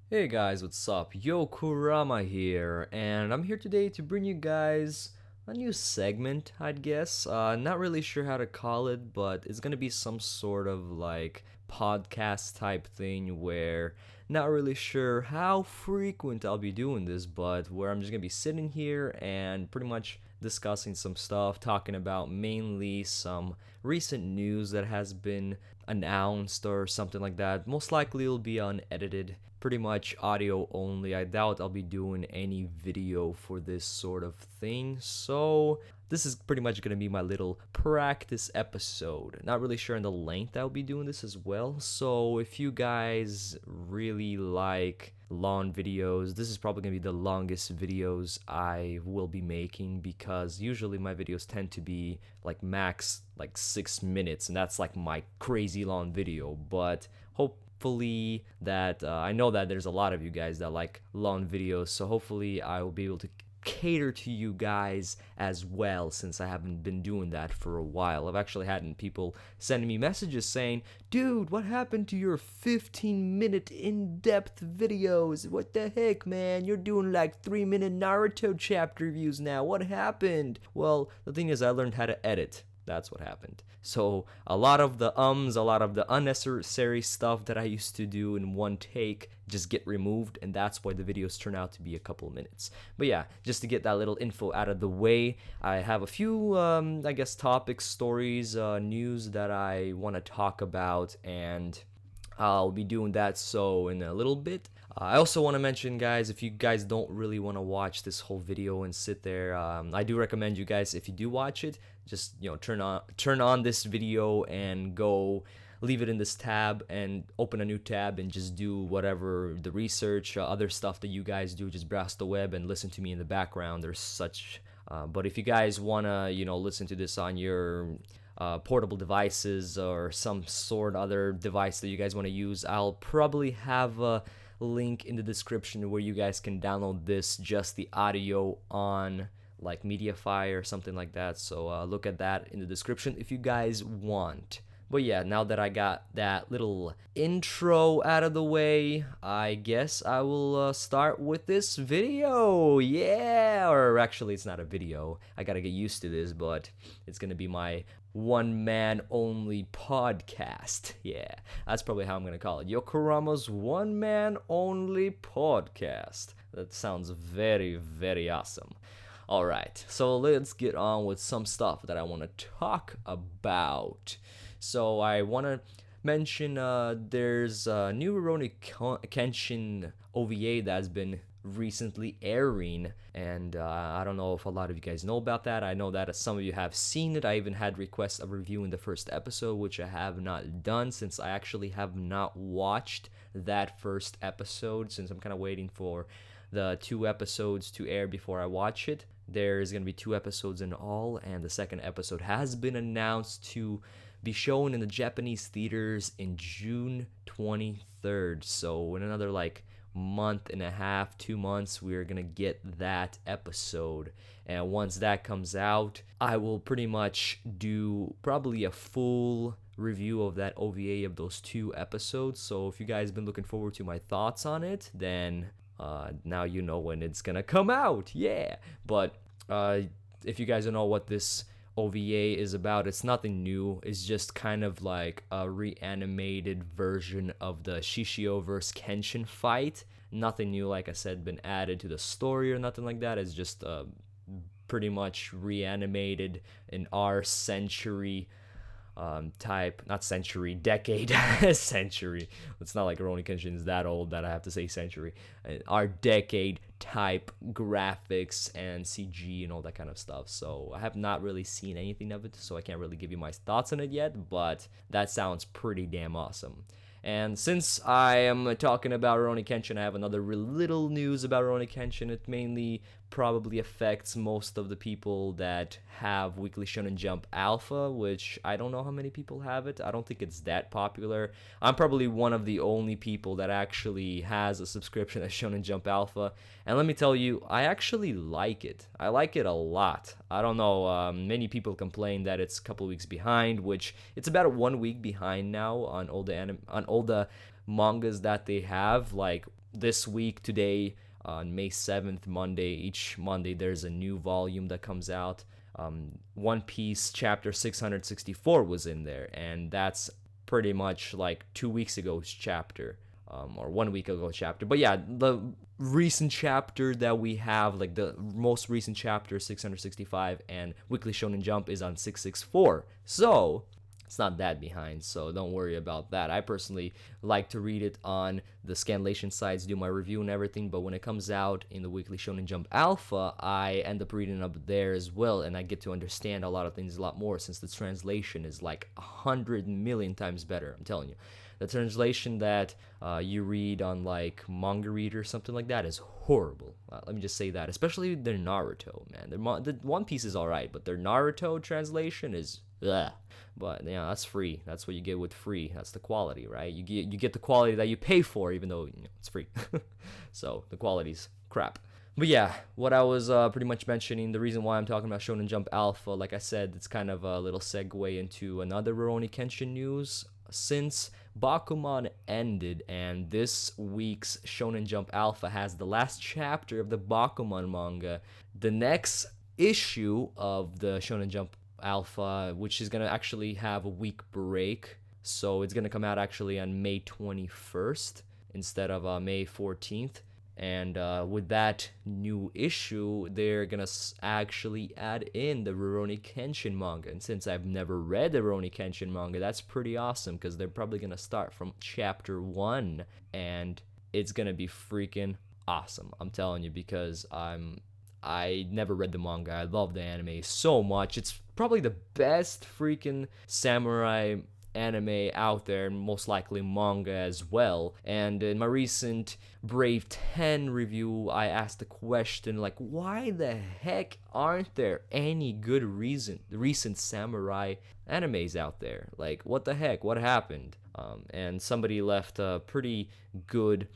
Hey guys, what's up? Yo Kurama here, and I'm here today to bring you guys a new segment, I'd guess. Not really sure how to call it, but it's gonna be some sort of like podcast type thing where not really sure how frequent I'll be doing this, but where I'm just gonna be sitting here and pretty much discussing some stuff, talking about mainly some recent news that has been announced or something like that. Most likely it'll be unedited, pretty much audio only. I doubt I'll be doing any video for this sort of thing. So this is pretty much going to be my little practice episode. Not really sure on the length I'll be doing this as well. So if you guys really like long videos, this is probably going to be the longest videos I will be making, because usually my videos tend to be like max like 6 minutes, and that's like my crazy long video. But hopefully that I know that there's a lot of you guys that like long videos, so hopefully I will be able to cater to you guys as well, since I haven't been doing that for a while. I've actually had people sending me messages saying, dude, what happened to your 15-minute in-depth videos? What the heck, man? You're doing like 3-minute Naruto chapter reviews now. What happened? Well, the thing is, I learned how to edit. That's what happened. So a lot of the a lot of the unnecessary stuff that I used to do in one take just get removed, and that's why the videos turn out to be a couple minutes. But yeah, just to get that little info out of the way, I have a few, I guess, topics, stories, news that I want to talk about, and I'll be doing that so in a little bit. I also want to mention, guys, if you guys don't really want to watch this whole video and sit there, I do recommend you guys, if you do watch it, just turn on this video and go leave it in this tab and open a new tab and just do whatever the research, other stuff that you guys do. Just browse the web and listen to me in the background. There's such. But if you guys wanna, listen to this on your portable devices or some sort of other device that you guys want to use, I'll probably have a link in the description where you guys can download this, just the audio on like Mediafire or something like that. So look at that in the description if you guys want. But yeah, now that I got that little intro out of the way, I guess I will start with this video. Yeah, or actually, it's not a video. I gotta get used to this, but it's gonna be my one man only podcast. Yeah, that's probably how I'm gonna call it. Yokorama's one man only podcast. That sounds very, very awesome. Alright, so let's get on with some stuff that I want to talk about. So I want to mention there's a new Rurouni Kenshin OVA that's been recently airing, and I don't know if a lot of you guys know about that. I know that some of you have seen it. I even had requests of reviewing the first episode, which I have not done, since I actually have not watched that first episode, since I'm kind of waiting for the 2 episodes to air before I watch it. There's going to be 2 episodes in all, and the second episode has been announced to be shown in the Japanese theaters in June 23rd. So in another like month and a half, 2 months, we're gonna get that episode. And once that comes out, I will pretty much do probably a full review of that OVA of those 2 episodes. So if you guys been looking forward to my thoughts on it, then now you know when it's gonna come out. Yeah. But if you guys don't know what this OVA is about, it's nothing new. It's just kind of like a reanimated version of the Shishio vs. Kenshin fight. Nothing new, like I said, been added to the story or nothing like that. It's just pretty much reanimated in our century type, not century, decade, century. It's not like Rurouni Kenshin is that old that I have to say century. Our decade type graphics and CG and all that kind of stuff. So I have not really seen anything of it, so I can't really give you my thoughts on it yet, but that sounds pretty damn awesome. And since I am talking about Rurouni Kenshin, I have another little news about Rurouni Kenshin. It mainly probably affects most of the people that have Weekly Shonen Jump Alpha, which I don't know how many people have it. I don't think it's that popular. I'm probably one of the only people that actually has a subscription to Shonen Jump Alpha. And let me tell you, I actually like it. I like it a lot. I don't know, many people complain that it's a couple weeks behind, which it's about 1 week behind now on all the mangas that they have. Like this week, today, on May 7th, Monday, each Monday, there's a new volume that comes out. One Piece chapter 664 was in there, and that's pretty much like 2 weeks ago's chapter, or 1 week ago chapter. But yeah, the recent chapter that we have, like the most recent chapter 665, and Weekly Shonen Jump is on 664. So it's not that behind, so don't worry about that. I personally like to read it on the scanlation sites, do my review and everything, but when it comes out in the Weekly Shonen Jump Alpha, I end up reading up there as well, and I get to understand a lot of things a lot more, since the translation is like 100 million times better, I'm telling you. The translation that you read on like Manga Reader or something like that is horrible. Let me just say that, especially their Naruto, man. The One Piece is alright, but their Naruto translation is ugh. But yeah, that's free. That's what you get with free. That's the quality, right? You get the quality that you pay for, even though it's free. So the quality's crap. But yeah, what I was pretty much mentioning, the reason why I'm talking about Shonen Jump Alpha, like I said, it's kind of a little segue into another Rurouni Kenshin news. Since Bakuman ended, and this week's Shonen Jump Alpha has the last chapter of the Bakuman manga, the next issue of the Shonen Jump Alpha, which is gonna actually have a week break, so it's gonna come out actually on May 21st instead of May 14th. And with that new issue, they're gonna actually add in the Rurouni Kenshin manga. And since I've never read the Rurouni Kenshin manga, that's pretty awesome, because they're probably gonna start from chapter 1, and it's gonna be freaking awesome. I'm telling you, because I never read the manga. I love the anime so much. It's probably the best freaking samurai anime out there, and most likely manga as well. And in my recent Brave 10 review, I asked the question, like, why the heck aren't there any good recent samurai animes out there? Like, what the heck? What happened? And somebody left a pretty good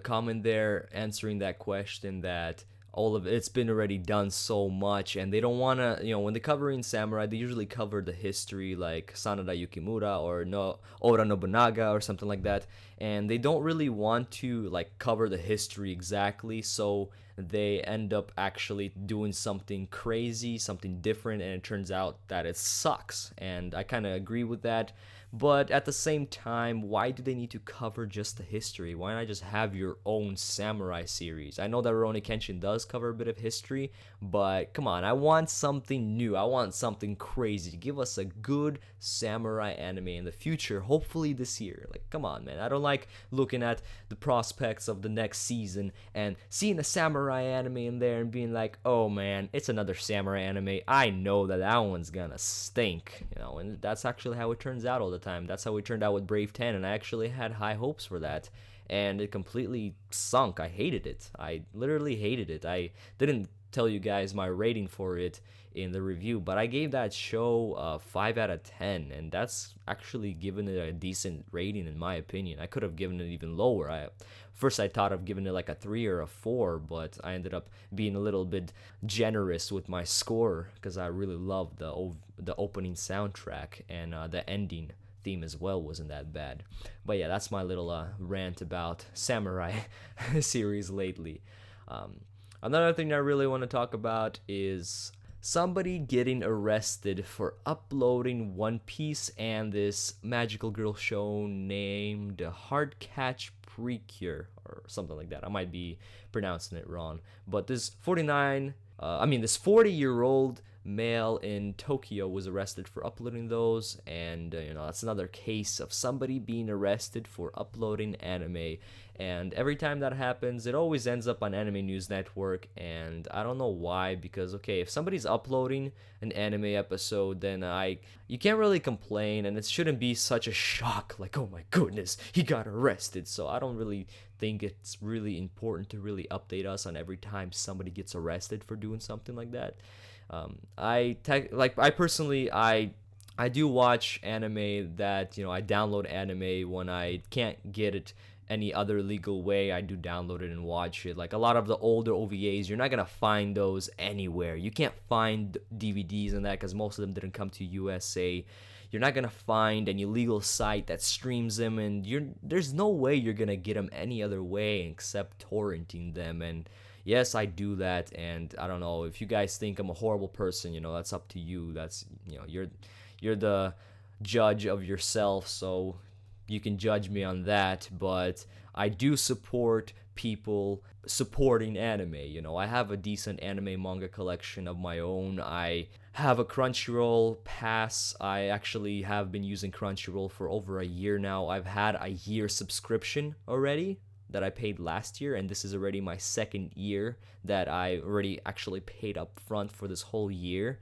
comment there answering that question, that all of it's been already done so much, and they don't want to, when they're covering samurai, they usually cover the history, like Sanada Yukimura or no Oda Nobunaga or something like that, and they don't really want to like cover the history exactly, so they end up actually doing something crazy, something different, and it turns out that it sucks. And I kind of agree with that. But at the same time, why do they need to cover just the history? Why not just have your own samurai series? I know that Rurouni Kenshin does cover a bit of history, but come on, I want something new. I want something crazy. Give us a good samurai anime in the future, hopefully this year. Like, come on, man. I don't like looking at the prospects of the next season and seeing a samurai anime in there and being like, oh man, it's another samurai anime. I know that one's gonna stink, and that's actually how it turns out all the time. That's how it turned out with Brave 10, and I actually had high hopes for that, and it completely sunk. I hated it. I literally hated it. I didn't tell you guys my rating for it in the review, but I gave that show 5 out of 10, and that's actually given it a decent rating in my opinion. I could have given it even lower. First I thought of giving it like a 3 or a 4, but I ended up being a little bit generous with my score, because I really loved the opening soundtrack, and the ending theme as well wasn't that bad. But yeah, that's my little rant about samurai series lately. Another thing I really want to talk about is somebody getting arrested for uploading One Piece and this magical girl show named Hard Catch Precure or something like that. I might be pronouncing it wrong, but this 40-year-old male in Tokyo was arrested for uploading those, and that's another case of somebody being arrested for uploading anime. And every time that happens, it always ends up on Anime News Network, and I don't know why, because okay, if somebody's uploading an anime episode, then you can't really complain, and it shouldn't be such a shock, like, oh my goodness, he got arrested. So I don't really think it's really important to really update us on every time somebody gets arrested for doing something like that. I do watch anime that, I download anime when I can't get it any other legal way. I do download it and watch it. Like a lot of the older OVAs, you're not gonna find those anywhere. You can't find DVDs and that, because most of them didn't come to USA. you're not gonna find any legal site that streams them, and there's no way you're gonna get them any other way except torrenting them. And yes, I do that, and I don't know if you guys think I'm a horrible person. That's up to you. That's you're the judge of yourself, so you can judge me on that. But I do support people supporting anime. I have a decent anime manga collection of my own. I have a Crunchyroll pass. I actually have been using Crunchyroll for over a year now. I've had a year subscription already that I paid last year, and this is already my second year that I already actually paid up front for this whole year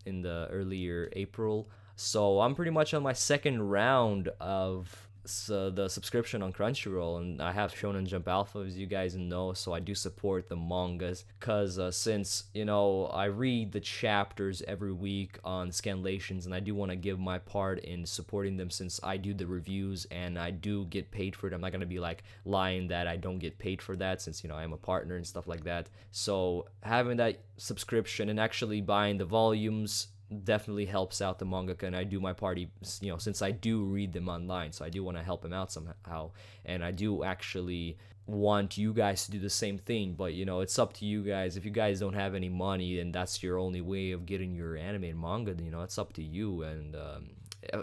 in the earlier April. So I'm pretty much on my second round of the subscription on Crunchyroll, and I have Shonen Jump Alpha, as you guys know, so I do support the mangas, because since, I read the chapters every week on Scanlations, and I do want to give my part in supporting them, since I do the reviews, and I do get paid for it. I'm not going to be, lying that I don't get paid for that, since, I am a partner and stuff like that. So having that subscription and actually buying the volumes definitely helps out the mangaka, and I do my party, since I do read them online, so I do want to help him out somehow, and I do actually want you guys to do the same thing. But it's up to you guys. If you guys don't have any money and that's your only way of getting your anime and manga, it's up to you. And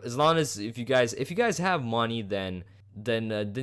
as long as if you guys have money, then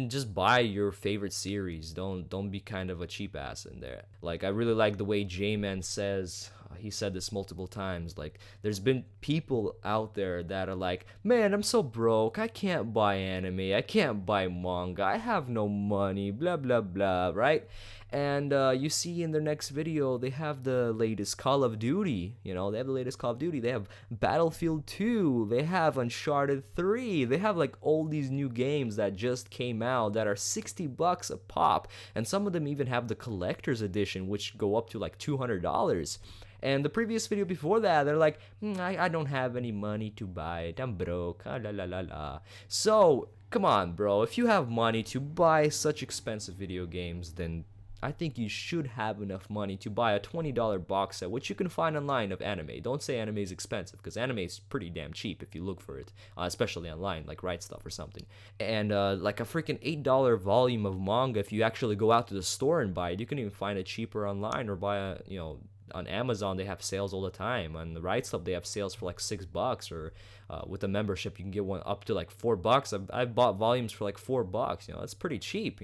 just buy your favorite series. Don't be kind of a cheap ass in there. I really like the way J-Man says, he said this multiple times, there's been people out there that are like, man, I'm so broke, I can't buy anime, I can't buy manga, I have no money, blah blah blah, right? And you see in their next video, they have the latest Call of Duty. They have the latest Call of Duty. They have Battlefield 2. They have Uncharted 3. They have all these new games that just came out that are $60 a pop. And some of them even have the collector's edition, which go up to $200. And the previous video before that, they're like, I don't have any money to buy it. I'm broke. Ah, la la la la. So, come on, bro. If you have money to buy such expensive video games, then I think you should have enough money to buy a $20 box set, which you can find online, of anime. Don't say anime is expensive, because anime is pretty damn cheap if you look for it, especially online, like Right Stuff or something. And a freaking $8 volume of manga, if you actually go out to the store and buy it, you can even find it cheaper online, or buy on Amazon. They have sales all the time. On the Right Stuff, they have sales for $6, or with a membership you can get one up to $4. I've bought volumes for $4. That's pretty cheap.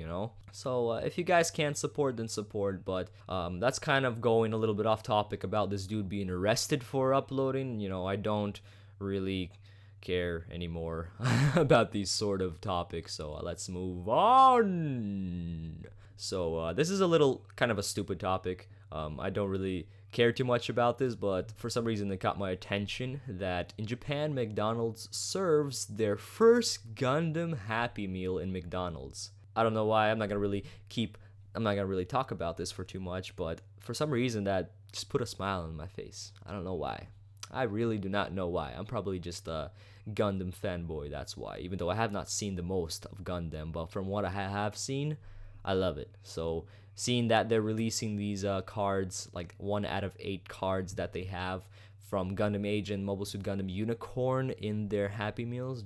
So if you guys can't support, then support. But that's kind of going a little bit off topic about this dude being arrested for uploading. I don't really care anymore about these sort of topics, so let's move on. So this is a little kind of a stupid topic. I don't really care too much about this, but for some reason it caught my attention that in Japan, McDonald's serves their first Gundam Happy Meal in McDonald's. I don't know why. I'm not gonna really talk about this for too much, but for some reason that just put a smile on my face. I don't know why. I really do not know why. I'm probably just a Gundam fanboy, that's why. Even though I have not seen the most of Gundam, but from what I have seen, I love it. So seeing that they're releasing these cards, 1 out of 8 cards that they have from Gundam Age and Mobile Suit Gundam Unicorn in their Happy Meals,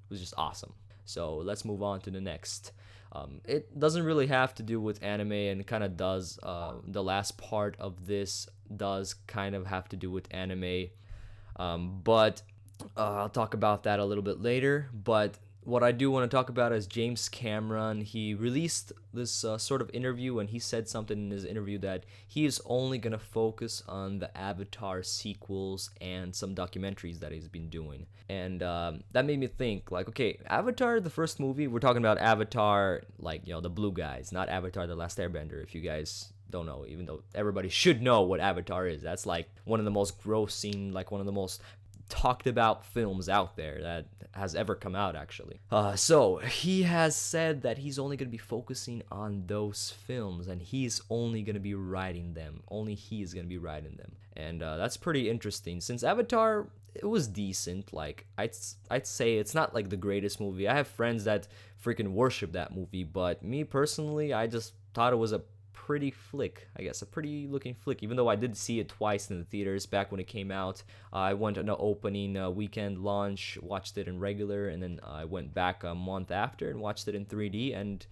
was just awesome. So let's move on to the next. It doesn't really have to do with anime, and it kind of does. The last part of this does kind of have to do with anime, but I'll talk about that a little bit later. But what I do want to talk about is James Cameron. He released this sort of interview, and he said something in his interview that he is only going to focus on the Avatar sequels and some documentaries that he's been doing. And that made me think, okay, Avatar, the first movie, we're talking about Avatar, the blue guys, not Avatar The Last Airbender, if you guys don't know, even though everybody should know what Avatar is. That's one of the most grossing, one of the most talked about films out there that has ever come out, actually. So he has said that he's only going to be focusing on those films, and he's only going to be writing them. Only he is going to be writing them. And that's pretty interesting, since Avatar, it was decent. I'd say it's not the greatest movie. I have friends that freaking worship that movie, but me personally, I just thought it was a pretty flick, I guess, a pretty looking flick. Even though I did see it twice in the theaters back when it came out. I went on the opening weekend launch, watched it in regular, and then I went back a month after and watched it in 3D. And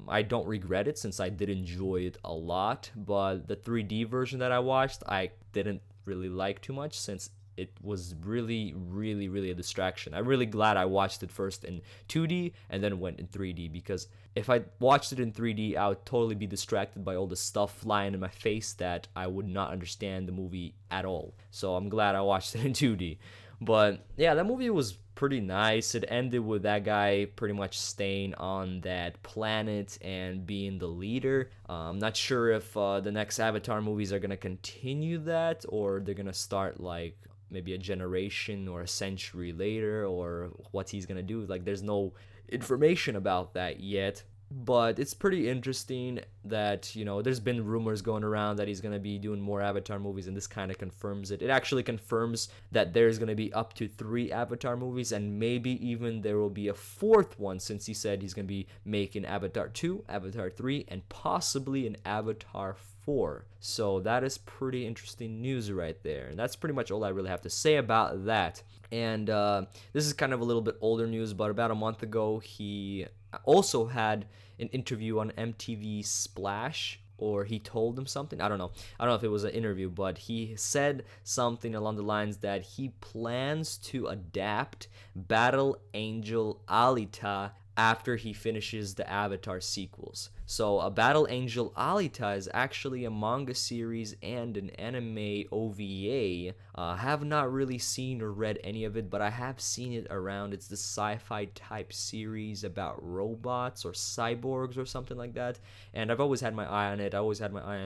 I don't regret it since I did enjoy it a lot. But the 3D version that I watched, I didn't really like too much since it was really, really, really a distraction. I'm really glad I watched it first in 2D and then went in 3D, because if I watched it in 3D, I would totally be distracted by all the stuff flying in my face that I would not understand the movie at all. So I'm glad I watched it in 2D. But yeah, that movie was pretty nice. It ended with that guy pretty much staying on that planet and being the leader. I'm not sure if the next Avatar movies are gonna continue that, or they're gonna start like maybe a generation or a century later, or what he's gonna do. Like, there's no information about that yet. But it's pretty interesting that, there's been rumors going around that he's going to be doing more Avatar movies, and this kind of confirms it. It actually confirms that there's going to be up to 3 Avatar movies, and maybe even there will be a 4th one, since he said he's going to be making Avatar 2, Avatar 3, and possibly an Avatar 4. So that is pretty interesting news right there. And that's pretty much all I really have to say about that. And this is kind of a little bit older news, but about a month ago, he also had an interview on MTV Splash, or he told them something. I don't know if it was an interview, but he said something along the lines that he plans to adapt Battle Angel Alita after he finishes the Avatar sequels. So a Battle Angel Alita is actually a manga series and an anime OVA. Have not really seen or read any of it, but I have seen it around. It's the sci-fi type series about robots or cyborgs or something like that. And I've always had my eye on it. I always had my eye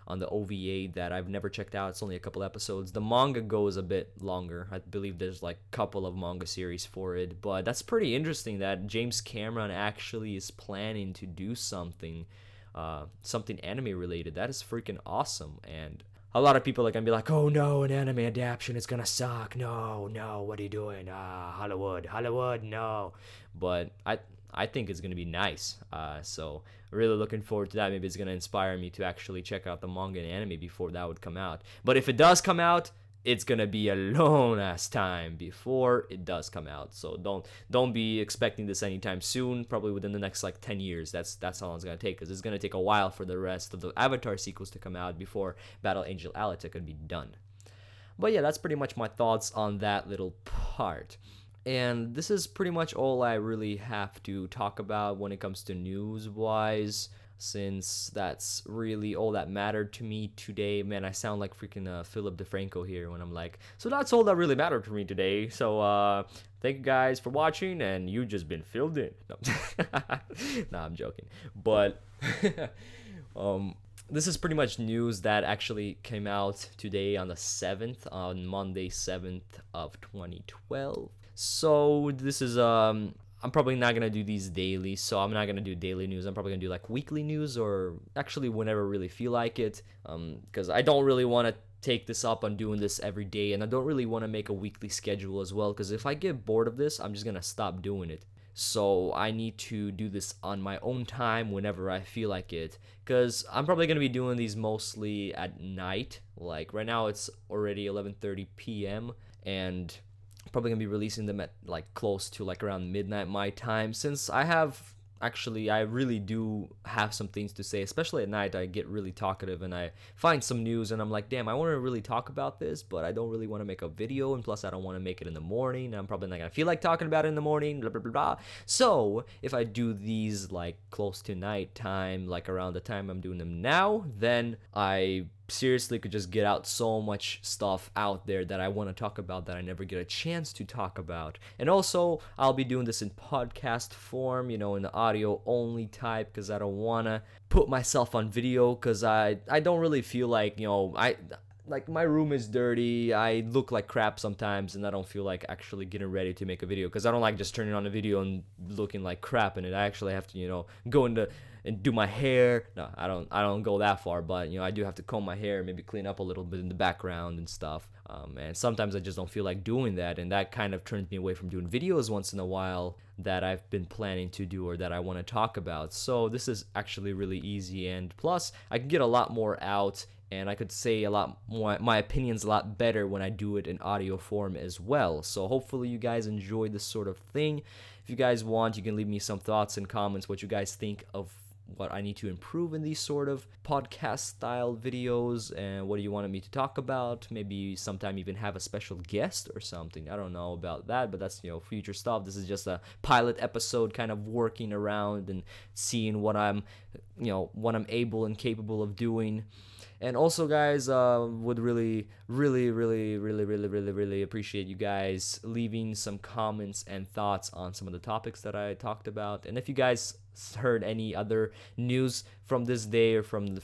on the OVA that I've never checked out. It's only a couple episodes. The manga goes a bit longer. I believe there's like a couple of manga series for it. But that's pretty interesting that James Cameron actually is planning to do something anime related. That is freaking awesome. And a lot of people are gonna be like, oh no, an anime adaptation is gonna suck. No, what are you doing? Hollywood, no. But I think it's gonna be nice. So really looking forward to that. Maybe it's gonna inspire me to actually check out the manga and anime before that would come out. But if it does come out, it's gonna be a long ass time before it does come out. So don't be expecting this anytime soon. Probably within the next like 10 years. That's how long it's gonna take, because it's gonna take a while for the rest of the Avatar sequels to come out before Battle Angel Alita could be done. But yeah, that's pretty much my thoughts on that little part. And this is pretty much all I really have to talk about when it comes to news-wise, since that's really all that mattered to me today. Man, I sound like freaking Philip DeFranco here when I'm like, so that's all that really mattered to me today. So, thank you guys for watching, and you just been filled in. No, nah, I'm joking. But, this is pretty much news that actually came out today on the 7th, on Monday 7th of 2012. So this is I'm probably not gonna do these daily, so I'm not gonna do daily news. I'm probably gonna do like weekly news, or actually whenever I really feel like it, because I don't really want to take this up on doing this every day, and I don't really want to make a weekly schedule as well, because if I get bored of this, I'm just gonna stop doing it. So I need to do this on my own time whenever I feel like it, because I'm probably going to be doing these mostly at night. Like right now it's already 11:30 p.m. and probably going to be releasing them at like close to like around midnight my time, since I really do have some things to say, especially at night. I get really talkative and I find some news and I'm like, damn, I want to really talk about this, but I don't really want to make a video, and plus I don't want to make it in the morning. I'm probably not going to feel like talking about it in the morning, blah, blah, blah, blah. So if I do these like close to night time, like around the time I'm doing them now, then I seriously could just get out so much stuff out there that I want to talk about that I never get a chance to talk about. And also, I'll be doing this in podcast form, in the audio only type, because I don't want to put myself on video, because I don't really feel like, like my room is dirty. I look like crap sometimes, and I don't feel like actually getting ready to make a video because I don't like just turning on a video and looking like crap in it. I actually have to, go into and do my hair. No, I don't go that far, but I do have to comb my hair, maybe clean up a little bit in the background and stuff. And sometimes I just don't feel like doing that, and that kind of turns me away from doing videos once in a while that I've been planning to do or that I want to talk about. So this is actually really easy, and plus I can get a lot more out, and I could say a lot more, my opinions a lot better when I do it in audio form as well. So hopefully you guys enjoy this sort of thing. If you guys want, you can leave me some thoughts and comments what you guys think of what I need to improve in these sort of podcast style videos, and what do you want me to talk about. Maybe sometime even have a special guest or something. I don't know about that, but that's future stuff. This is just a pilot episode, kind of working around and seeing what I'm able and capable of doing. And also, guys, would really, really, really, really, really, really, really appreciate you guys leaving some comments and thoughts on some of the topics that I talked about. And if you guys heard any other news from this day or from the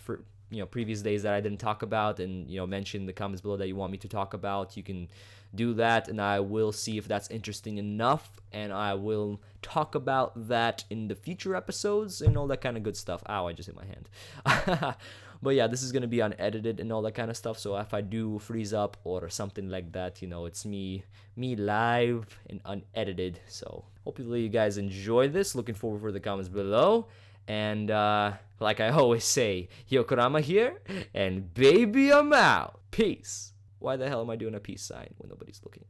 previous days that I didn't talk about, and mention in the comments below that you want me to talk about, you can do that, and I will see if that's interesting enough, and I will talk about that in the future episodes and all that kind of good stuff. Ow, I just hit my hand. But yeah, this is going to be unedited and all that kind of stuff, so if I do freeze up or something like that, it's me live and unedited. So hopefully you guys enjoy this. Looking forward for the comments below. And like I always say, Yokorama here, and baby, I'm out. Peace. Why the hell am I doing a peace sign when nobody's looking?